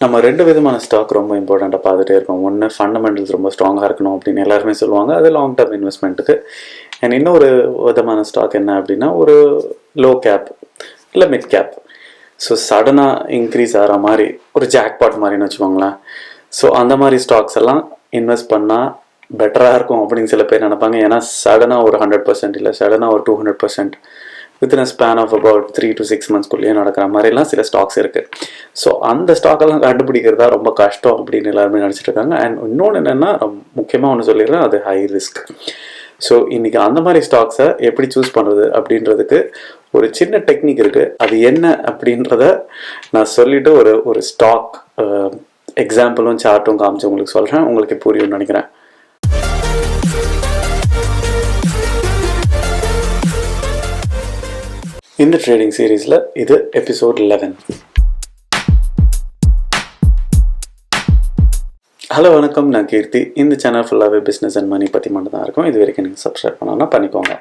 நம்ம ரெண்டு விதமான ஸ்டாக் ரொம்ப இம்பார்ட்டண்ட்டாக பார்த்துட்டே இருக்கோம். ஒன்று ஃபண்டமெண்டல்ஸ் ரொம்ப ஸ்ட்ராங்காக இருக்கணும் அப்படின்னு எல்லாருமே சொல்லுவாங்க, அது லாங் டர்ம் இன்வெஸ்ட்மெண்ட்டுக்கு. அண்ட் இன்னொரு விதமான ஸ்டாக் என்ன அப்படின்னா, ஒரு லோ கேப் இல்லை மிட் கேப். ஸோ சடனாக இன்க்ரீஸ் ஆகிற மாதிரி ஒரு ஜாக்பாட் மாதிரின்னு வச்சுக்கோங்களேன். ஸோ அந்த மாதிரி ஸ்டாக்ஸ் எல்லாம் இன்வெஸ்ட் பண்ணால் பெட்டராக இருக்கும் அப்படின்னு சில பேர் நினைப்பாங்க. ஏன்னா சடனாக ஒரு 100% இல்லை சடனாக ஒரு 200% within a span of about 3 to 6 monthsக்குள்ளேயே நடக்கிற மாதிரிலாம் சில ஸ்டாக்ஸ் இருக்குது. ஸோ அந்த ஸ்டாக்கெல்லாம் கண்டுபிடிக்கிறதா ரொம்ப கஷ்டம் அப்படின்னு எல்லாருமே நினச்சிட்டு இருக்காங்க. அண்ட் இன்னொன்று என்னென்னா, முக்கியமாக ஒன்று சொல்லிடுறேன், அது ஹை ரிஸ்க். ஸோ இன்றைக்கி அந்த மாதிரி ஸ்டாக்ஸை எப்படி சூஸ் பண்ணுறது அப்படின்றதுக்கு ஒரு சின்ன டெக்னிக் இருக்குது. அது என்ன அப்படின்றத நான் சொல்லிவிட்டு ஒரு ஸ்டாக் எக்ஸாம்பிளும் சார்ட்டும் காமிச்சு உங்களுக்கு சொல்கிறேன். உங்களுக்கு புரியும்னு நினைக்கிறேன். இந்த ட்ரேடிங் சீரீஸில் இது எபிசோட் 11. ஹலோ வணக்கம், நான் கீர்த்தி. இந்த சேனல் ஃபுல்லாகவே பிஸ்னஸ் அண்ட் மணி பற்றி மட்டும் தான் இருக்கும். இது வரைக்கும் நீங்கள் சப்ஸ்கிரைப் பண்ணோன்னா பண்ணிக்கோங்க.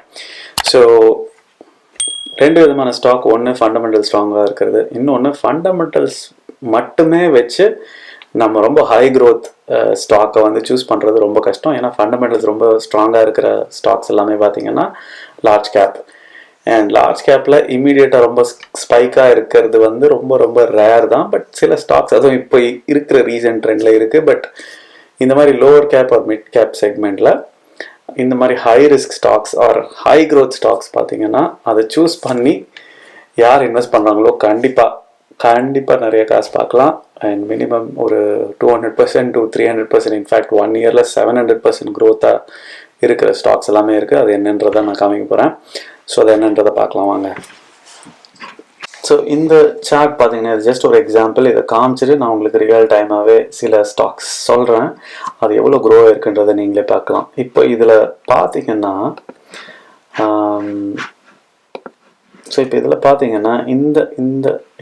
ஸோ ரெண்டு விதமான ஸ்டாக், ஒன்று ஃபண்டமெண்டல் ஸ்ட்ராங்காக இருக்கிறது, இன்னொன்று ஃபண்டமெண்டல்ஸ் மட்டுமே வச்சு நம்ம ரொம்ப ஹை க்ரோத் ஸ்டாக்கை வந்து சூஸ் பண்ணுறது ரொம்ப கஷ்டம். ஏன்னா ஃபண்டமெண்டல்ஸ் ரொம்ப ஸ்ட்ராங்காக இருக்கிற ஸ்டாக்ஸ் எல்லாமே பார்த்திங்கன்னா லார்ஜ் கேப். அண்ட் லார்ஜ் கேப்பில் இமீடியட்டாக ரொம்ப ஸ்பைக்காக இருக்கிறது வந்து ரொம்ப ரொம்ப ரேர் தான். பட் சில ஸ்டாக்ஸ், அதுவும் இப்போ இருக்கிற ரீசன்ட் ட்ரெண்டில் இருக்குது. பட் இந்த மாதிரி lower cap or mid cap செக்மெண்ட்டில் இந்த மாதிரி high risk stocks or high growth stocks பார்த்திங்கன்னா அதை சூஸ் பண்ணி யார் இன்வெஸ்ட் பண்ணுறாங்களோ கண்டிப்பாக நிறைய காசு பார்க்கலாம். அண்ட் மினிமம் ஒரு 200% to 300%, இன்ஃபேக்ட் 1 yearல 700% க்ரோத்தாக இருக்கிற ஸ்டாக்ஸ் எல்லாமே இருக்குது. அது என்னன்றதை நான் காமிக்க போகிறேன். ஸோ அது என்னன்றதை பார்க்கலாம் வாங்க. ஸோ இந்த சார்ட் பார்த்தீங்கன்னா இது ஜஸ்ட் ஒரு எக்ஸாம்பிள். இதை காமிச்சிட்டு நான் உங்களுக்கு ரியல் டைமாகவே சில ஸ்டாக்ஸ் சொல்கிறேன். அது எவ்வளோ க்ரோ இருக்குன்றதை நீங்களே பார்க்கலாம். இப்போ இதில் பார்த்தீங்கன்னா இந்த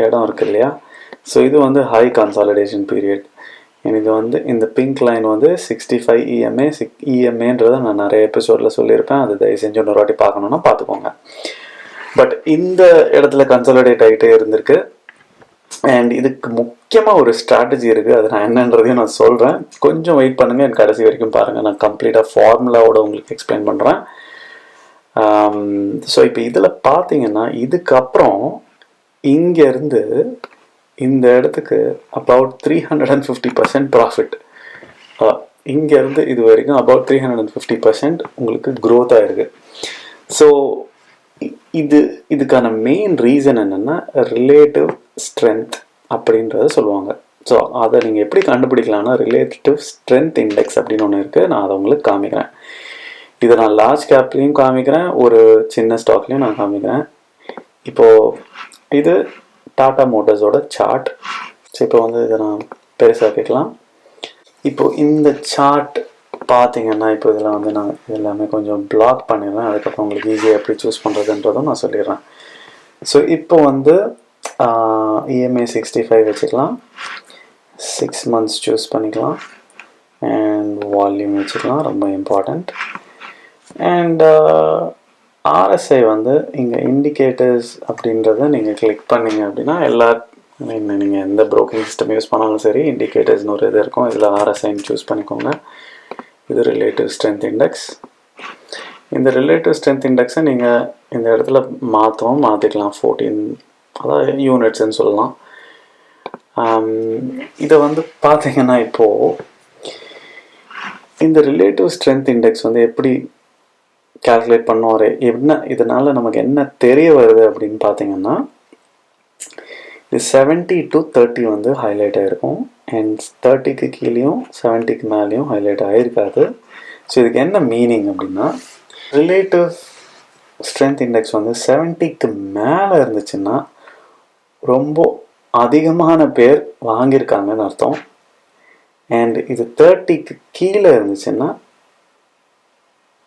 இடம் இருக்கு இல்லையா, ஸோ இது வந்து ஹை கன்சாலிடேஷன் பீரியட். எனக்கு வந்து இந்த பிங்க் லைன் வந்து 65 இஎம்ஏன்றதை நான் நிறைய எபிசோடில் சொல்லியிருப்பேன். அது தயவு செஞ்சு இன்னொரு வாட்டி பார்க்கணுன்னா பார்த்துக்கோங்க. பட் இந்த இடத்துல கன்சாலிடேட் ஆகிட்டே இருந்திருக்கு. அண்ட் இதுக்கு முக்கியமாக ஒரு ஸ்ட்ராட்டஜி இருக்குது. அது நான் என்னன்றதையும் நான் சொல்கிறேன். கொஞ்சம் வெயிட் பண்ணுங்கள், எனக்கு கடைசி வரைக்கும் பாருங்கள். நான் கம்ப்ளீட்டாக ஃபார்முலாவோட உங்களுக்கு எக்ஸ்பிளைன் பண்ணுறேன். ஸோ இப்போ இதில் பார்த்தீங்கன்னா இதுக்கப்புறம் இங்கேருந்து இந்த இடத்துக்கு அபவுட் 350% ப்ராஃபிட். இங்கேருந்து இது வரைக்கும் அபவுட் 350% உங்களுக்கு க்ரோத் ஆகிருக்கு. ஸோ இதுக்கான மெயின் ரீசன் என்னென்னா ரிலேட்டிவ் ஸ்ட்ரென்த் அப்படின்றத சொல்லுவாங்க. ஸோ அதை நீங்கள் எப்படி கண்டுபிடிக்கலாம்னா, ரிலேட்டிவ் ஸ்ட்ரென்த் இண்டெக்ஸ் அப்படின்னு ஒன்று இருக்குது. நான் அதை உங்களுக்கு காமிக்கிறேன். இதை நான் லார்ஜ் கேப்லேயும் காமிக்கிறேன், ஒரு சின்ன ஸ்டாக்லேயும் நான் காமிக்கிறேன். இப்போது இது டாடா மோட்டர்ஸோட சார்ட். ஸோ இப்போ வந்து இதை நான் பெருசாக கேட்கலாம். இப்போது இந்த சார்ட் பார்த்தீங்கன்னா இப்போ இதில் வந்து நான் எல்லாமே கொஞ்சம் பிளாக் பண்ணிடுறேன். அதுக்கப்புறம் உங்களுக்கு ஈஸியாக எப்படி சூஸ் பண்ணுறதுன்றதும் நான் சொல்லிடுறேன். ஸோ இப்போ வந்து இஎம்ஐ 65 வச்சுக்கலாம், 6 months சூஸ் பண்ணிக்கலாம், அண்ட் வால்யூம் வச்சுக்கலாம், ரொம்ப இம்பார்ட்டண்ட். அண்ட் ஆர்எஸ்ஐ வந்து இங்கே இண்டிகேட்டர்ஸ் அப்படின்றத நீங்கள் கிளிக் பண்ணிங்க அப்படின்னா நீங்கள் எந்த ப்ரோக்கிங் சிஸ்டம் யூஸ் பண்ணாலும் சரி, இண்டிகேட்டர்ஸ்னு ஒரு இது இருக்கும். இதில் ஆர்எஸ்ஐன்னு சூஸ் பண்ணிக்கோங்க. இது ரிலேட்டிவ் ஸ்ட்ரென்த் இண்டெக்ஸ். இந்த ரிலேட்டிவ் ஸ்ட்ரென்த் இண்டெக்ஸை நீங்கள் இந்த இடத்துல மாற்றிக்கலாம். 14 அதாவது யூனிட்ஸ்ன்னு சொல்லலாம். இதை வந்து பார்த்தீங்கன்னா இப்போது இந்த ரிலேட்டிவ் ஸ்ட்ரென்த் இண்டெக்ஸ் வந்து எப்படி கால்குலேட் பண்ணுவார், என்ன இதனால் நமக்கு என்ன தெரிய வருது அப்படின்னு பார்த்தீங்கன்னா, இது 70 to 30 வந்து ஹைலைட் ஆகிருக்கும். அண்ட் 30க்கு கீழேயும் 70க்கு மேலேயும் ஹைலைட் ஆகிருக்காது. ஸோ இதுக்கு என்ன மீனிங் அப்படின்னா, ரிலேட்டிவ் ஸ்ட்ரென்த் இண்டெக்ஸ் வந்து 70க்கு மேலே இருந்துச்சுன்னா ரொம்ப அதிகமான பேர் வாங்கியிருக்காங்கன்னு அர்த்தம். அண்ட் இது 30க்கு கீழே இருந்துச்சுன்னா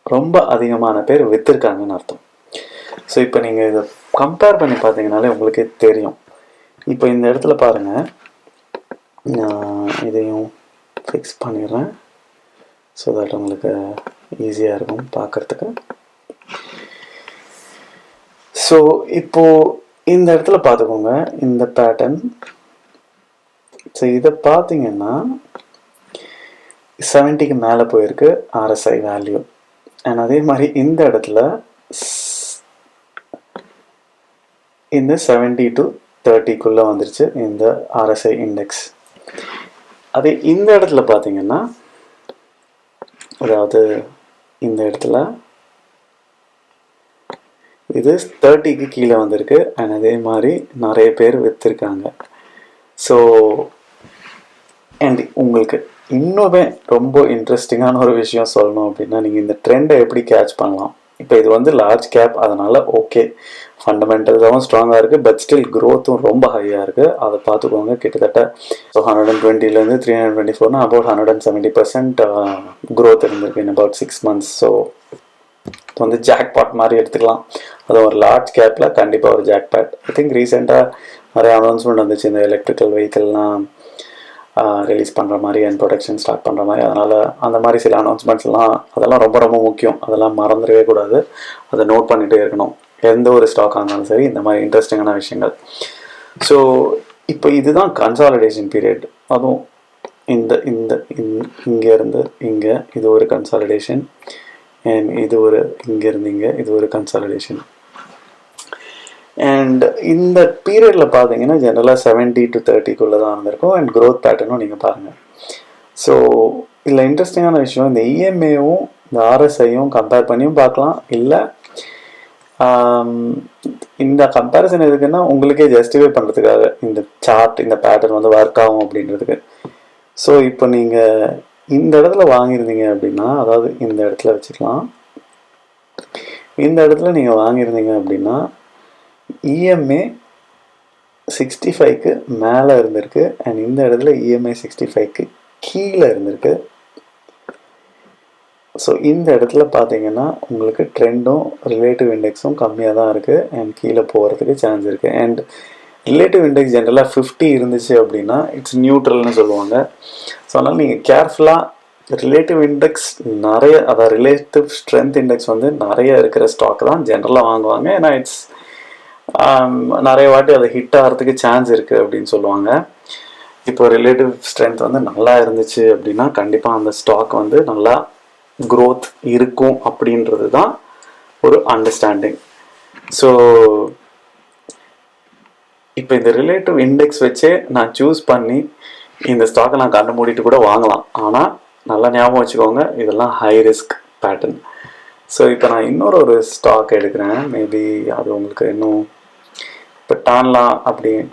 ரொம்ப அதிகமான பேர் விற்றுருக்காங்கன்னு அர்த்தம். ஸோ இப்போ நீங்கள் இதை கம்பேர் பண்ணி பார்த்தீங்கனாலே உங்களுக்கே தெரியும். இப்போ இந்த இடத்துல பாருங்கள், நான் இதையும் ஃபிக்ஸ் பண்ணிடுறேன் ஸோ தட் உங்களுக்கு ஈஸியாக இருக்கும் பார்க்குறதுக்கு. ஸோ இப்போது இந்த இடத்துல பார்த்துக்கோங்க, இந்த பேட்டர்ன் ஸோ இதை பார்த்தீங்கன்னா 70க்கு மேலே போயிருக்கு RSI வேல்யூ. அண்ட் அதே மாதிரி இந்த இடத்துல இந்த 70 to 30க்குள்ளே வந்துருச்சு இந்த RSI இண்டெக்ஸ். அதே இந்த இடத்துல பார்த்தீங்கன்னா, அதாவது இந்த இடத்துல இது 30க்கு கீழே வந்திருக்கு. அண்ட் அதே மாதிரி நிறைய பேர் விற்றுருக்காங்க. ஸோ அண்ட் உங்களுக்கு இன்னுமே ரொம்ப இன்ட்ரெஸ்டிங்கான ஒரு விஷயம் சொல்லணும் அப்படின்னா, நீங்கள் இந்த ட்ரெண்டை எப்படி கேட்ச் பண்ணலாம். இப்போ இது வந்து லார்ஜ் கேப், அதனால் ஓகே ஃபண்டமெண்டல்ஸாகவும் ஸ்ட்ராங்காக இருக்குது, பட் ஸ்டில் க்ரோத்தும் ரொம்ப ஹையாக இருக்குது. அதை பார்த்துக்கோங்க. கிட்டத்தட்ட ஸோ 120லேருந்து 324னா அபவுட் 170% க்ரோத் இருந்திருக்கு இன் அபவுட் 6 months. ஸோ இது வந்து ஜாக்பாட் மாதிரி எடுத்துக்கலாம். அது ஒரு லார்ஜ் கேப்பில் கண்டிப்பாக ஒரு ஜாக்பாட். ஐ திங்க் ரீசெண்டாக நிறைய அனௌன்ஸ்மெண்ட் வந்துச்சு, இந்த எலக்ட்ரிக்கல் வெஹிக்கிள்லாம் ரிலீஸ் பண்ணுற மாதிரி அண்ட் ப்ரொடக்ஷன் ஸ்டார்ட் பண்ணுற மாதிரி. அதனால் அந்த மாதிரி சில அனௌன்ஸ்மெண்ட்ஸ்லாம் அதெல்லாம் ரொம்ப ரொம்ப முக்கியம். அதெல்லாம் மறந்துடவே கூடாது, அதை நோட் பண்ணிகிட்டே இருக்கணும் எந்த ஒரு ஸ்டாக்காக இருந்தாலும் சரி. இந்த மாதிரி இன்ட்ரெஸ்டிங்கான விஷயங்கள். ஸோ இப்போ இதுதான் கன்சாலிடேஷன் பீரியட். அதுவும் இந்த இந்த இங்கேருந்து இங்கே இது ஒரு கன்சாலிடேஷன், அண்ட் இது ஒரு இங்கேருந்து இங்கே இது ஒரு கன்சாலிடேஷன். அண்ட் இந்த பீரியடில் பார்த்தீங்கன்னா ஜென்ரலாக 70 to 30க்குள்ளே தான் இருந்திருக்கும். அண்ட் க்ரோத் பேட்டர்னும் நீங்கள் பாருங்கள். ஸோ இதில் இன்ட்ரெஸ்டிங்கான விஷயம், இந்த இஎம்ஏவும் இந்த RSIயும் கம்பேர் பண்ணியும் பார்க்கலாம். இல்லை இந்த கம்பேரிசன் எதுக்குன்னா உங்களுக்கே ஜஸ்டிஃபை பண்ணுறதுக்காக, இந்த சார்ட் இந்த பேட்டர்ன் வந்து ஒர்க் ஆகும் அப்படின்றதுக்கு. ஸோ இப்போ நீங்கள் இந்த இடத்துல வாங்கியிருந்தீங்க அப்படின்னா, அதாவது இந்த இடத்துல வச்சுக்கலாம், இந்த இடத்துல நீங்கள் வாங்கியிருந்தீங்க அப்படின்னா இஎம்ஏ 65க்கு மேலே இருந்திருக்கு. அண்ட் இந்த இடத்துல இஎம்ஐ 65க்கு கீழே இருந்திருக்கு. ஸோ இந்த இடத்துல பார்த்தீங்கன்னா உங்களுக்கு ட்ரெண்டும் ரிலேட்டிவ் இண்டெக்ஸும் கம்மியாக தான் இருக்குது அண்ட் கீழே போகிறதுக்கு சான்ஸ் இருக்குது. அண்ட் ரிலேட்டிவ் இண்டெக்ஸ் ஜென்ரலாக 50 இருந்துச்சு அப்படின்னா இட்ஸ் நியூட்ரல்னு சொல்லுவாங்க. ஸோ அதனால் நீங்கள் கேர்ஃபுல்லாக ரிலேட்டிவ் இண்டெக்ஸ் நிறைய, அதாவது ரிலேட்டிவ் ஸ்ட்ரென்த் இண்டெக்ஸ் வந்து நிறைய இருக்கிற ஸ்டாக் தான் ஜென்ரலாக வாங்குவாங்க. ஏன்னா இட்ஸ் நிறைய வாட்டி அதை ஹிட் ஆகிறதுக்கு சான்ஸ் இருக்குது அப்படின்னு சொல்லுவாங்க. இப்போ ரிலேட்டிவ் ஸ்ட்ரென்த் வந்து நல்லா இருந்துச்சு அப்படின்னா கண்டிப்பாக அந்த ஸ்டாக் வந்து நல்லா க்ரோத் இருக்கும் அப்படின்றது தான் ஒரு அண்டர்ஸ்டாண்டிங். ஸோ இப்போ இந்த ரிலேட்டிவ் இண்டெக்ஸ் வச்சே நான் சூஸ் பண்ணி இந்த ஸ்டாக்கை நான் கண்டு மூடிட்டு கூட வாங்கலாம். ஆனால் நல்லா ஞாபகம் வச்சுக்கோங்க, இதெல்லாம் ஹை ரிஸ்க் பேட்டர்ன். ஸோ இப்போ நான் இன்னொரு ஸ்டாக் எடுக்கிறேன். மேபி அது உங்களுக்கு இன்னும் இப்போ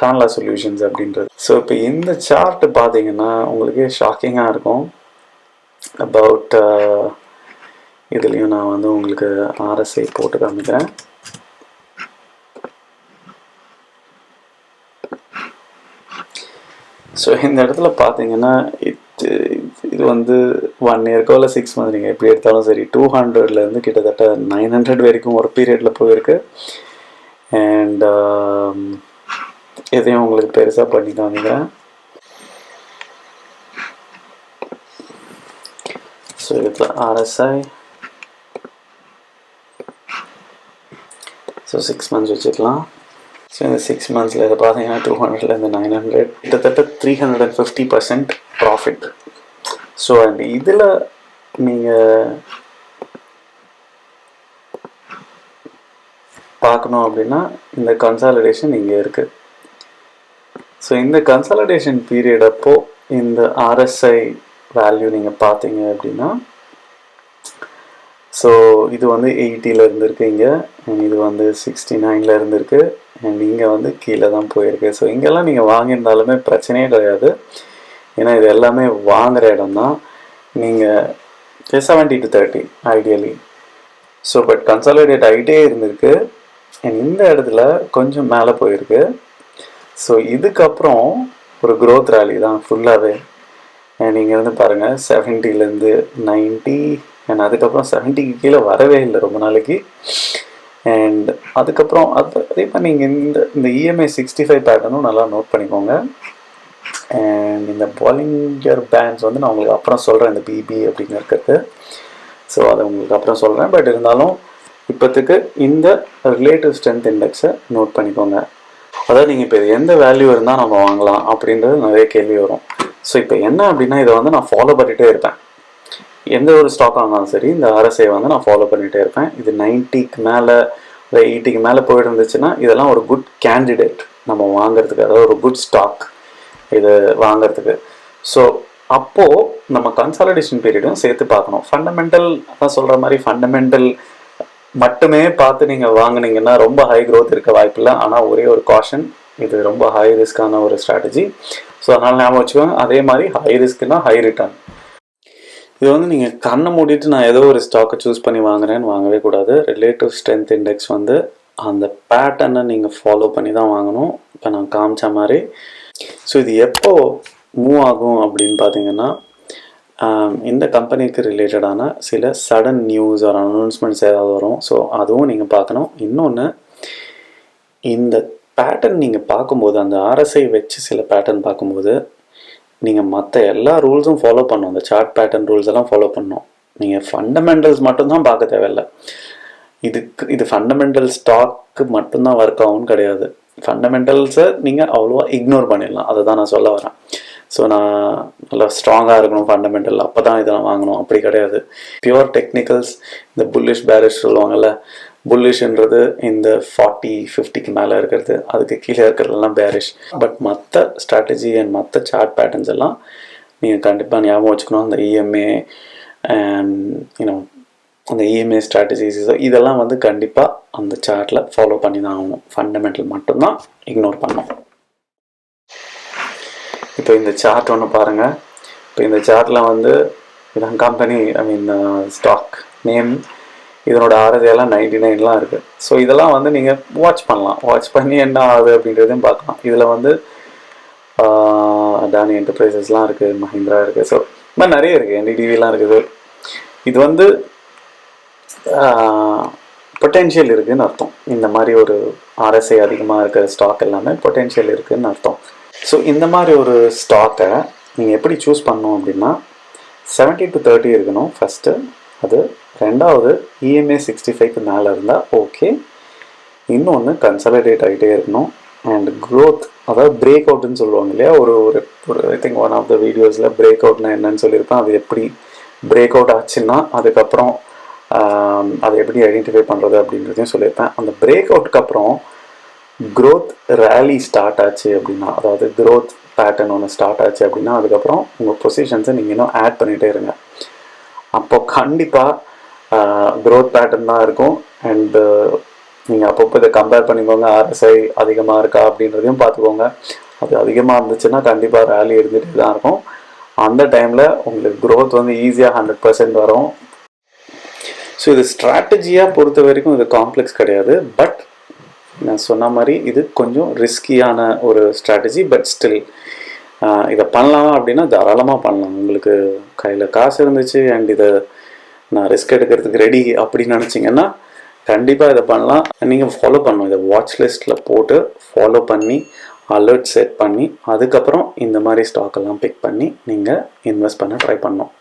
டான்லா சொல்யூஷன்ஸ் அப்படின்றது. ஸோ இப்போ இந்த சார்ட் பார்த்தீங்கன்னா உங்களுக்கே ஷாக்கிங்காக இருக்கும். அபவுட் இதுலேயும் நான் வந்து உங்களுக்கு RSI போட்டு காமிக்கிறேன். ஸோ இந்த இடத்துல பார்த்தீங்கன்னா இது வந்து 1 இயர்க்கோ இல்லை 6 months நீங்கள் எப்படி எடுத்தாலும் சரி 200லேருந்து கிட்டத்தட்ட 900 வரைக்கும் ஒரு பீரியடில் போயிருக்கு. அண்ட் எதையும் உங்களுக்கு பெருசாக பண்ணி காமிக்கிறேன். ஸோ இதில் RSI ஸோ 6 months வச்சுக்கலாம். ஸோ இந்த 6 monthsல இதை பார்த்தீங்கன்னா 200லேருந்து 900 கிட்டத்தட்ட 350% ப்ராஃபிட். ஸோ அண்ட் இதில் நீங்கள் பார்க்கணும் அப்படின்னா இந்த கன்சாலிடேஷன் இங்கே இருக்குது. ஸோ இந்த கன்சாலிடேஷன் பீரியட் அப்போ இந்த RSI வேல்யூ நீங்கள் பார்த்தீங்க அப்படின்னா, ஸோ இது வந்து 80ல் இருந்திருக்கு இங்கே, அண்ட் இது வந்து 69ல் இருந்திருக்கு, அண்ட் இங்கே வந்து கீழே தான் போயிருக்கு. ஸோ இங்கெல்லாம் நீங்கள் வாங்கியிருந்தாலுமே பிரச்சனையே கிடையாது, ஏன்னா இது எல்லாமே வாங்குகிற இடம் தான். நீங்கள் 70 to 30 ideally. So but consolidate ஆகிட்டே இருந்திருக்கு அண்ட் இந்த இடத்துல கொஞ்சம் மேலே போயிருக்கு. ஸோ இதுக்கப்புறம் ஒரு க்ரோத் ரேலி தான் ஃபுல்லாகவே. நீங்கள் வந்து பாருங்கள் 70லேருந்து 90 அண்ட் அதுக்கப்புறம் 70க்கு கீழே வரவே இல்லை ரொம்ப நாளைக்கு. அண்ட் அதுக்கப்புறம் அதே மாதிரி நீங்கள் இந்த இஎம்ஐ 65 பேட்டர்னும் நல்லா நோட் பண்ணிக்கோங்க. அண்ட் இந்த பாலிங்கர் பேண்ட்ஸ் வந்து நான் உங்களுக்கு அப்புறம் சொல்கிறேன், இந்த பிபி அப்படின்னு இருக்கிறது. ஸோ அதை உங்களுக்கு அப்புறம் சொல்கிறேன். பட் இருந்தாலும் இப்போத்துக்கு இந்த ரிலேட்டிவ் ஸ்ட்ரென்த் இண்டெக்ஸை நோட் பண்ணிக்கோங்க. அதாவது நீங்கள் இப்போ இது எந்த வேல்யூ இருந்தால் நம்ம வாங்கலாம் அப்படின்றது நிறைய கேள்வி வரும். ஸோ இப்போ என்ன அப்படின்னா இதை வந்து நான் ஃபாலோ பண்ணிகிட்டே இருப்பேன். எந்த ஒரு ஸ்டாக்காக இருந்தாலும் சரி இந்த RSI வந்து நான் ஃபாலோ பண்ணிகிட்டே இருப்பேன். இது 90க்கு மேலே 80க்கு மேலே போயிட்டு இருந்துச்சுன்னா இதெல்லாம் ஒரு குட் கேண்டிடேட் நம்ம வாங்குறதுக்கு, அதாவது ஒரு குட் ஸ்டாக் இது வாங்குறதுக்கு. ஸோ அப்போது நம்ம கன்சாலிடேஷன் பீரியடும் சேர்த்து பார்க்கணும். ஃபண்டமெண்டல் அதான் சொல்கிற மாதிரி ஃபண்டமெண்டல் மட்டுமே பார்த்து நீங்கள் வாங்கினீங்கன்னா ரொம்ப ஹை க்ரோத் இருக்க வாய்ப்பில்லை. ஆனால் ஒரே ஒரு காஷன், இது ரொம்ப ஹை ரிஸ்க்கான ஒரு ஸ்ட்ராட்டஜி. ஸோ அதனால் ஞாபகம் வச்சுக்கோங்க. அதே மாதிரி ஹை ரிஸ்க்குனா ஹை ரிட்டர்ன். இது வந்து நீங்கள் கண்ணை மூடிட்டு நான் ஏதோ ஒரு ஸ்டாக்கை சூஸ் பண்ணி வாங்குறேன்னு வாங்கவே கூடாது. ரிலேட்டிவ் ஸ்ட்ரென்த் இண்டெக்ஸ் வந்து அந்த பேட்டர்னை நீங்கள் ஃபாலோ பண்ணி தான் வாங்கணும். இப்போ நான் காமிச்ச மாதிரி. ஸோ இது எப்போ மூவ் ஆகும் அப்படின்னு பார்த்தீங்கன்னா இந்த கம்பெனிக்கு ரிலேட்டடான சில சடன் நியூஸ் ஒரு அனௌன்ஸ்மெண்ட்ஸ் ஏதாவது வரும். ஸோ அதுவும் நீங்கள் பார்க்கணும். இன்னொன்று, இந்த பேட்டர்ன் நீங்கள் பார்க்கும்போது அந்த RSI வச்சு சில பேட்டர்ன் பார்க்கும்போது நீங்கள் மற்ற எல்லா ரூல்ஸும் ஃபாலோ பண்ணணும். அந்த சார்ட் பேட்டர்ன் ரூல்ஸ் எல்லாம் ஃபாலோ பண்ணணும். நீங்கள் ஃபண்டமெண்டல்ஸ் மட்டும்தான் பார்க்க தேவையில்லை. இது ஃபண்டமெண்டல் ஸ்டாக்கு மட்டும்தான் ஒர்க் ஆகும்னு கிடையாது. ஃபண்டமெண்டல்ஸை நீங்கள் அவ்வளோவா இக்னோர் பண்ணிடலாம். அதை தான் நான் சொல்ல வரேன். ஸோ நான் நல்லா ஸ்ட்ராங்காக இருக்கணும் ஃபண்டமெண்டல், அப்போ தான் இதெல்லாம் வாங்கணும் அப்படி கிடையாது. பியூர் டெக்னிக்கல்ஸ், இந்த புல்லிஷ் பேரிஷ் சொல்லுவாங்கள்ல, புல்லிஷ்ன்றது இந்த 40-50க்கு மேலே இருக்கிறது, அதுக்கு கீழே இருக்கிறதெல்லாம் பேரிஷ். பட் மற்ற ஸ்ட்ராட்டஜி அண்ட் மற்ற சார்ட் பேட்டர்ன்ஸ் எல்லாம் நீங்கள் கண்டிப்பாக ஞாபகம் வச்சுக்கணும். அந்த EMA அண்ட் அந்த EMA ஸ்ட்ராட்டஜிஸ் இதெல்லாம் வந்து கண்டிப்பாக அந்த சார்ட்டில் ஃபாலோ பண்ணி தான் ஆகணும். ஃபண்டமெண்டல் மட்டும்தான் இக்னோர் பண்ணணும். இப்போ இந்த சார்ட் ஒன்று பாருங்கள். இப்போ இந்த சார்ட்டில் வந்து இதான் கம்பெனி, ஸ்டாக் நேம், இதனோட RSI எல்லாம் 99லாம் இருக்குது. ஸோ இதெல்லாம் வந்து நீங்கள் வாட்ச் பண்ணலாம். வாட்ச் பண்ணி என்ன ஆகுது அப்படின்றதையும் பார்க்கலாம். இதில் வந்து அதானி என்டர்பிரைசஸ்லாம் இருக்குது, மஹிந்திரா இருக்குது, ஸோ இந்த மாதிரி நிறைய இருக்குது, NDTVலாம் இருக்குது. இது வந்து பொட்டென்ஷியல் இருக்குதுன்னு அர்த்தம். இந்த மாதிரி ஒரு RSI அதிகமாக இருக்கிற ஸ்டாக் எல்லாமே பொட்டென்ஷியல் இருக்குதுன்னு அர்த்தம். ஸோ இந்த மாதிரி ஒரு ஸ்டாக்கை நீங்கள் எப்படி சூஸ் பண்ணணும் அப்படின்னா 70 to 30 இருக்கணும் ஃபஸ்ட்டு. அது ரெண்டாவது EMA 65க்கு மேலே இருந்தால் ஓகே. இன்னொன்று கன்சாலிடேட் ஆகிட்டே இருக்கணும். அண்ட் க்ரோத், அதாவது பிரேக் அவுட்னு சொல்லுவாங்க இல்லையா, ஒரு I think one of the வீடியோஸில் பிரேக் அவுட்னா என்னன்னு சொல்லியிருப்பேன். அது எப்படி பிரேக் அவுட் ஆச்சுன்னா அதுக்கப்புறம் அதை எப்படி ஐடென்டிஃபை பண்ணுறது அப்படின்றதையும் சொல்லியிருப்பேன். அந்த பிரேக் அவுட்டுக்கு அப்புறம் க்ரோத் ரேலி ஸ்டார்ட் ஆச்சு அப்படின்னா, அதாவது க்ரோத் பேட்டர்ன் ஒன்று ஸ்டார்ட் ஆச்சு அப்படின்னா அதுக்கப்புறம் உங்கள் பொசிஷன்ஸை நீங்கள் இன்னும் ஆட் பண்ணிகிட்டே இருங்க. அப்போ கண்டிப்பாக க்ரோத் பேட்டர்ன் தான் இருக்கும். அண்டு நீங்கள் அப்பப்போ இதை கம்பேர் பண்ணிக்கோங்க. RSI அதிகமாக இருக்கா அப்படின்றதையும் பார்த்துக்கோங்க. அது அதிகமாக இருந்துச்சுன்னா கண்டிப்பாக ரேலி இருந்துகிட்டே தான் இருக்கும். அந்த டைமில் உங்களுக்கு க்ரோத் வந்து ஈஸியாக 100% வரும். ஸோ இது ஸ்ட்ராட்டஜியாக பொறுத்த வரைக்கும் இது காம்ப்ளெக்ஸ் கிடையாது. பட் நான் சொன்ன மாதிரி இது கொஞ்சம் ரிஸ்கியான ஒரு ஸ்ட்ராட்டஜி. பட் ஸ்டில் இதை பண்ணலாமா அப்படின்னா தாராளமாக பண்ணலாம். உங்களுக்கு கையில் காசு இருந்துச்சு அண்ட் இதை நான் ரிஸ்க் எடுக்கிறதுக்கு ரெடி அப்படின்னு நினச்சிங்கன்னா கண்டிப்பாக இதை பண்ணலாம். நீங்கள் ஃபாலோ பண்ணணும். இதை வாட்ச் லிஸ்ட்டில் போட்டு ஃபாலோ பண்ணி அலர்ட் செட் பண்ணி அதுக்கப்புறம் இந்த மாதிரி ஸ்டாக்கெல்லாம் பிக் பண்ணி நீங்கள் இன்வெஸ்ட் பண்ண ட்ரை பண்ணணும்.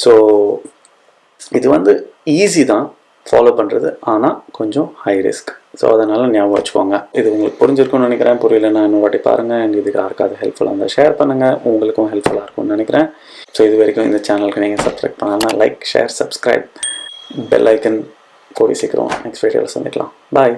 ஸோ இது வந்து ஈஸி தான் ஃபாலோ பண்ணுறது, ஆனால் கொஞ்சம் ஹை ரிஸ்க். ஸோ அதனால் ஞாபகம் வச்சுக்கோங்க. இது உங்களுக்கு புரிஞ்சிருக்கும்னு நினைக்கிறேன். புரியலன்னா இன்னும் வாட்டி பாருங்கள். அண்ட் இதுக்கு யாருக்காவது ஹெல்ப்ஃபுல்லாக இருந்தால் ஷேர் பண்ணுங்கள். உங்களுக்கும் ஹெல்ப்ஃபுல்லாக இருக்கும்னு நினைக்கிறேன். ஸோ இது வரைக்கும் இந்த சேனலுக்கு நீங்கள் சப்ஸ்கிரைப் பண்ணலாம். Like, share, subscribe, bell icon. கூடி சீக்கிரம் நெக்ஸ்ட் வீடியோவில் சந்திக்கலாம். பாய்.